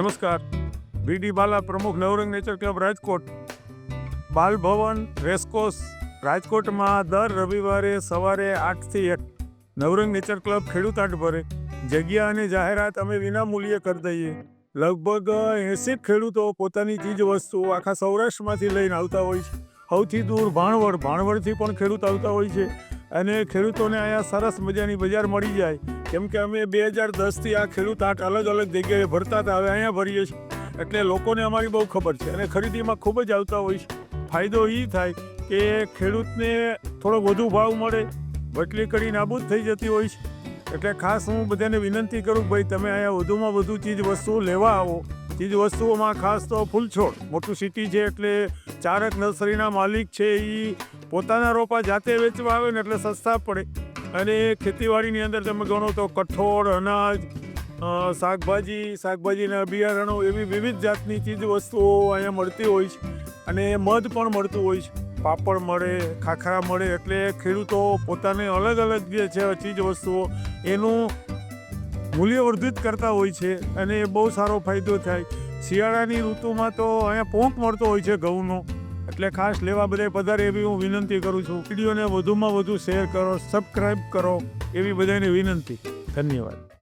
નમસ્કાર. વીડી બાલા, પ્રમુખ Navrang nature club Rajkot. Balbhavan racecourse રાજકોટમાં દર રવિવારે સવારે 8 થી 1 નવરંગ નેચર ક્લબ ખેડૂત હાટ ભરે. જગ્યા અને જાહેરાત અમે વિના મૂલ્યે કરી દઈએ. લગભગ 80 ખેડૂતો પોતાની ચીજ વસ્તુઓ આખા સૌરાષ્ટ્રમાંથી લઈને આવતા હોય છે. સૌથી દૂર ભાણવડથી પણ ખેડૂત આવતા હોય છે અને ખેડૂતોને અહીંયા સરસ મજાની બજાર મળી જાય. કેમ કે અમે 2010થી આ ખેડૂત હાટ અલગ અલગ જગ્યાએ ભરતા હતા, હવે અહીંયા ભરીએ છીએ. એટલે લોકોને અમારી બહુ ખબર છે અને ખરીદીમાં ખૂબ જ આવતા હોય છે. ફાયદો એ થાય કે ખેડૂતને થોડો વધુ ભાવ મળે, વટલી કડી નાબૂદ થઈ જતી હોય છે. એટલે ખાસ હું બધાને વિનંતી કરું, ભાઈ તમે અહીંયા વધુમાં વધુ ચીજ વસ્તુઓ લેવા આવો. ચીજ વસ્તુઓમાં ખાસ તો ફૂલછોડ, મોટું સિટી છે એટલે ચારક નર્સરીના માલિક છે એ પોતાના રોપા જાતે વેચવા આવે ને એટલે સસ્તા પડે. અને ખેતીવાડીની અંદર તમે ગણો તો કઠોળ, અનાજ, શાકભાજીના બિયારણો, એવી વિવિધ જાતની ચીજ વસ્તુઓ અહીંયા મળતી હોય છે. અને મધ પણ મળતું હોય છે, પાપડ મળે, ખાખરા મળે. એટલે ખેડૂતો પોતાને અલગ અલગ જે છે ચીજ વસ્તુઓ એનું મૂલ્યવર્ધિત કરતા હોય છે અને એ બહુ સારો ફાયદો થાય. શિયાળાની ઋતુમાં તો અહીંયા પોંક મળતો હોય છે ઘઉંનો, એટલે ખાસ લેવા બધા પધારે એવી હું વિનંતી કરું છું. વિડીયોને વધુમાં વધુ શેર કરો, સબસ્ક્રાઈબ કરો એવી બધાને વિનંતી. ધન્યવાદ.